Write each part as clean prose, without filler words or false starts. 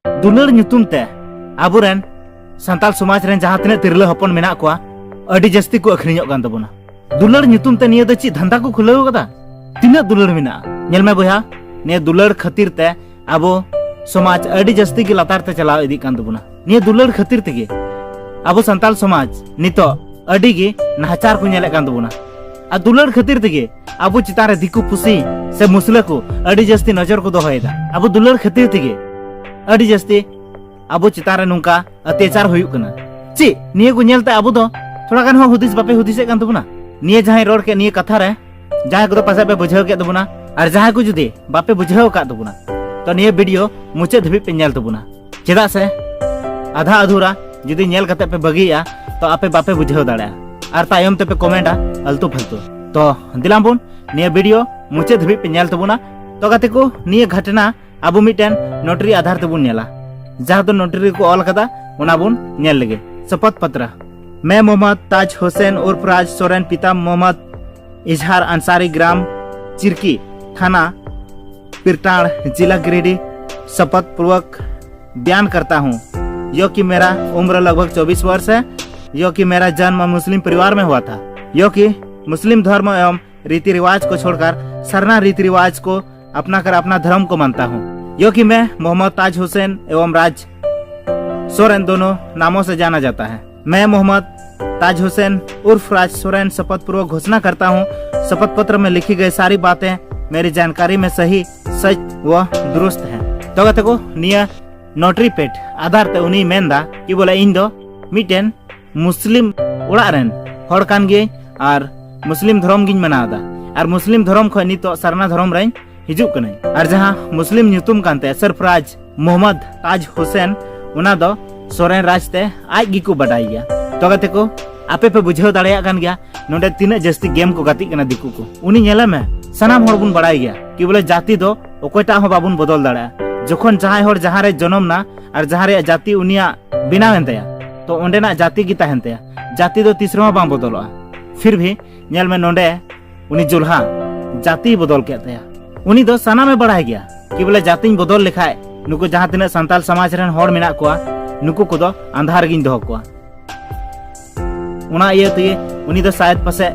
दुलड़ ᱧᱩᱛᱩᱢ ᱛᱮ ᱟᱵᱚᱨᱮᱱ ᱥᱟᱱᱛᱟᱲ ᱥᱚᱢᱟᱡᱽ ᱨᱮᱱ ᱡᱟᱦᱟᱸ ᱛᱤᱱᱟᱹᱜ ᱛᱤᱨᱞᱟᱹ ᱦᱚᱯᱚᱱ ᱢᱮᱱᱟᱜ ᱠᱚᱣᱟ ᱟᱹᱰᱤ ᱡᱟᱹᱥᱛᱤ ᱠᱚ ᱟᱹᱠᱷᱨᱤᱧᱚᱜ ᱠᱟᱱ ᱛᱟᱵᱚᱱᱟ। दुलड़ ᱧᱩᱛᱩᱢ ᱛᱮ ᱱᱤᱭᱟᱹ ᱫᱚ ᱪᱮᱫ ᱫᱷंदा को खुलाव कदा तीना दुलड़ मेना नेल में बया ने दुलड़ खातिर ते आबो समाज अड़ी जस्ती की लातार ते चलाव इदी कान तबुना निये दुलड़ खातिर तेगे आबो संताल समाज नितो अड़ी गे नाचार को नेले कान तबुना आ दुलड़ खातिर तेगे आबो चितारे दिकु पुसी से मुसले को अड़ी जस्ती नजर को दोहयदा आबो दुलड़ खातिर तेगे अड़ी जस्ती आबो चितारे नुंका अत्याचार हुयुक कना ची निये को नेलते आबो दो थोड़ा गान हो हुदिस बापे हुदिसे कान तबुना निये जहां रोड के निये कथा रे जहां को पासे पे बुझाव के तबुना और जहां को जुदी बापे बुझाव का तबुना तो निये वीडियो मुचे धबी पे नेल तबुना चेदा से आधा अधूरा जुदी नेल कते पे बगिया तो आपे बापे बुझाव दाड़ा और तायम ते पे कमेंटा अल्तु फालतू तो दिलामबुन निये वीडियो मुचे धबी पे नेल तबुना तो गाते को निये घटना आबो मिटेन नोटरी आधार तबुन नेला जहां तो नोटरी को ऑल कदा ओना बुन नेल लगे शपथ पत्र मैं मोहम्मद ताज हुसैन उर्फ राज सोरेन पिता मोहम्मद इजहार अंसारी ग्राम चिरकी थाना पिरटाड़ जिला गिरिडीह शपथ पूर्वक बयान करता हूँ यो कि मेरा उम्र लगभग 24 वर्ष है यो कि मेरा जन्म मुस्लिम परिवार में हुआ था यो कि मुस्लिम धर्म एवं रीति रिवाज को छोड़कर सरना रीति रिवाज को अपना कर अपना धर्म को मानता हूँ यो कि मैं मोहम्मद ताज हुसैन एवं राज सोरेन दोनों नामों से जाना जाता है। मैं मोहम्मद ताज हुसैन उर्फ राज सोरेन शपथ पूर्वक घोषणा करता हूँ शपथ पत्र में लिखी गई सारी बातें मेरी जानकारी में सही सच व दुरुस्त है। तो कहते को निया नोटरी पेट आधार ते उनी मेंदा कि बोले इन दो मिटेन मुस्लिम उड़ा रेन हड़ कान गे और मुस्लिम धर्म गिन मनादा और मुस्लिम धर्म खो नितो सरना धर्म रेन हिजुक कने और जहां मुस्लिम ᱧᱩᱛᱩᱢ कानते सरफराज मोहम्मद ताज हुसैन उना दो सोरेन राजते आज गी को बडाई गया। तो कहते को आपे पे बुझाव दाड़िया कान गया नोडे तीना जस्ती गेम को गाती कना दिकु को उनी नेला में सनाम हड़ बुन बडाई गया कि बोले जाति दो ओकोटा हो बाबुन बदल दाड़ा जखन जहां हड़ जहां रे जन्म ना और जहां रे जाति उनिया बिना हेनतया तो ओंडेना जाति की ताहेनतया जाति दो तीसरा बां बदलवा फिर भी नेल में नोडे उनी जुल्हा जाति बदल के तया उनी दो सना में बढ़ाई गया कि बोले जाति बदल लिखाय नुको जहां तिना संताल समाज रेन हड़ मेना कोआ नुको को दो अंधार गिन दो कोआ उना ये तगे उनी दो शायद पासे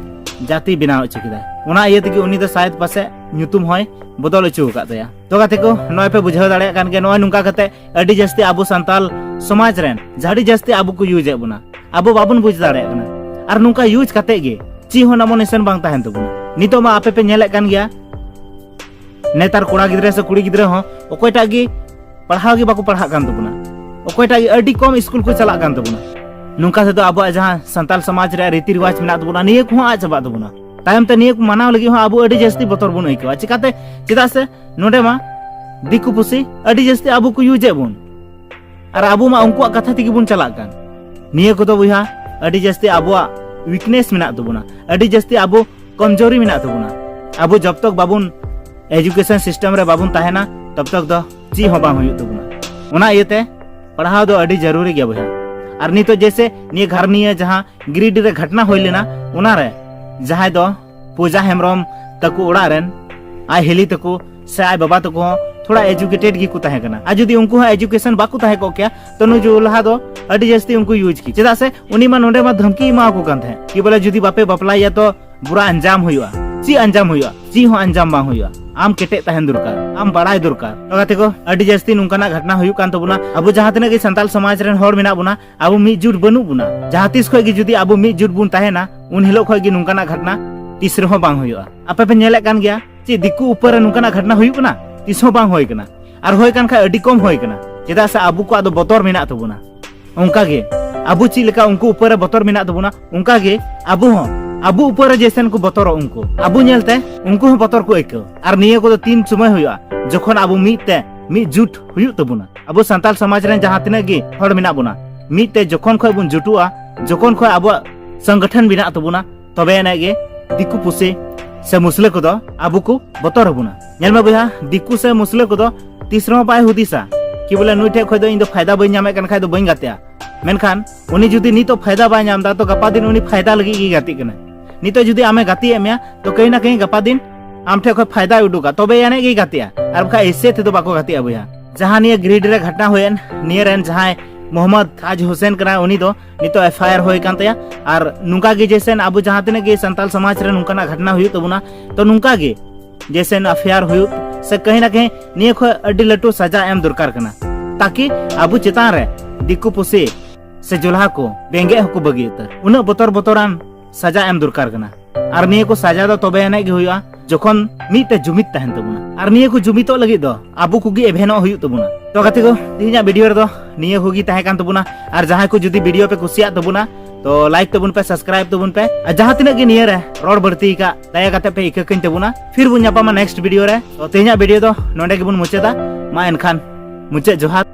जाति बनाव चुकिदा उना ये तगे उनी दो शायद पासे ᱧᱩᱛᱩᱢ होय बदल अचु का तया। तो गाते को नय पे बुझाव दाड़े कान के नय नुका कते अडी जस्ती आबो संताल समाज रेन झाड़ी जस्ती आबो को यूज एबुना आबो बाबुन बुझ दाड़े कना और नुका यूज कते गे ची हो नमोनेशन बांग ताहेन तबुना नितो मा आपे पे नेले कान गया नेतार कोड़ा गिद्रे से कुड़ी गिद्रे हो ओकोयटा गे पढ़ाव गे बाको पढ़ा कान तबुना ओकोयटा गे अडी कम स्कूल को चला कान तबुना नुका से तो आबो जहां संताल समाज रे रीति रिवाज मेना तबुना निये को आ चबा तबुना तायम ते निये को मानाव लगी हो आबो अडी जस्ती बतर बुन आइकवा चिकाते चिदा से नोडे मा दिकु पुसी अडी जस्ती आबो को यूज एबुन और आबो मा उनको कथा तिगी बुन चला कान निये को तो बुहा अडी जस्ती आबो वीकनेस मेना तबुना अडी जस्ती आबो कमजोरी मेना तबुना आबो जब तक बाबुन एजुकेशन सिस्टम रे बाबुन ताहेना तब तक दो ची हो बांग हुयुक तबुना उना इयते पढ़ाव दो अडी जरूरी गया बुहा और नी तो जैसे निये घर निये जहां गिरिडीह रे घटना होय लेना उना रे जहां दो पूजा हेमरम तको उड़ा रेन आय हेली तको से आय बाबा तको थोड़ा एजुकेटेड की को ताहे कना आ जदी उनको एजुकेशन बाको ताहे को क्या तो नु जो लहा दो अडी जस्ती उनको यूज की चेदा से उनी मा नोडे मा धमकी मा को कान थे कि बोले जदी बापे बपला या तो बुरा अंजाम हुआ ची अंजाम हुआ ची हो अंजाम बा हुआ आम केटे ताहेन दुरकार आम बड़ाई दुरकार तो गाते को अडी जस्ती नुंकाना घटना हुयु कान तबुना अब जहां तने के संताल समाज रेन हड़ मेना बुना अब मी जुट बनु बुना जहां तीस खय गे जदी अब मी जुट बुन ताहेना उन हिलो खय गे नुंकाना घटना तीसरे हो बांग हुआ आपे पे नेले कान गया ची दिकु ऊपर नुंकाना घटना हुयु कना तीस हो बांग होय कना और होय कान खा अडी कम होय कना चेदा से आबु को आदो बतर मेना तबुना उनका गे आबु ची लेका उनको ऊपर बतर मेना तबुना उनका गे आबु हो आबु ऊपर जैसन को बतर उनको आबु नेलते उनको हो बतर को एको और निये को तो तीन समय हुआ जखन आबु मीते मी जुट हुयु तबुना आबु संताल समाज रेन जहां तिना गे हड़ मेना बुना मीते जखन खय बुन जुटुआ जखन खय आबु संगठन बिना तबुना तबे एने गे दिकु पुसे से मुसले को दो आबु को बतर बुना नेल में बया दिकु से मुसले को दो तीसरा बाय हुदिसा कि बोले नुई ठे खय दो इन दो फायदा बई नामे कन खाय दो बई गातेया मेनखान उनी जुदी नी तो फायदा बाय नामदा तो गपा दिन उनी फायदा लगी गी गाती कना नी तो जुदी आमे गाती एमिया तो कहीं ना कहीं गपा दिन आम ठे खय फायदा उडुका तबे याने गी गातिया और खा ऐसे थे तो बाको गातिया बया जहां निया गिरिडीह रे घटना हुएन निया रेन जहां मोहम्मद ताज हुसैन कना उनी दो नितो एफआईआर होय कान तया और नुका गे जैसे अब जहां तने गे संताल समाज रे नुका घटना हुई तबुना तो नुका गे जैसे एफआईआर हुई से कहीं ना कहीं निया खो अड्डी लटू सजा एम दरकार कना ताकि अब चितान रे दिकु पुसी से जुल्हा को बेंगे हको बगी उतर उन बतर बतरान सजा एम दरकार कना और निया को सजा दो तबे एने गे हुआ जखन मीते जुमित तहन तबुना और निया को जुमितो लगी दो आबु कुगी एभेनो हुई तबुना तो गाते को तिहिना वीडियो रे दो निया होगी तहे कान तबुना और जहां को जुदी वीडियो पे कुसिया तबुना तो लाइक तबुन पे सब्सक्राइब तबुन पे और जहां तिना गे निया रे रोड बढ़ती का दया काते पे इका कइन तबुना फिर बुन न्यापामा नेक्स्ट वीडियो रे तो तिहिना वीडियो दो नोंडे गे बुन मुचेदा मा एनखान मुचे जोहार।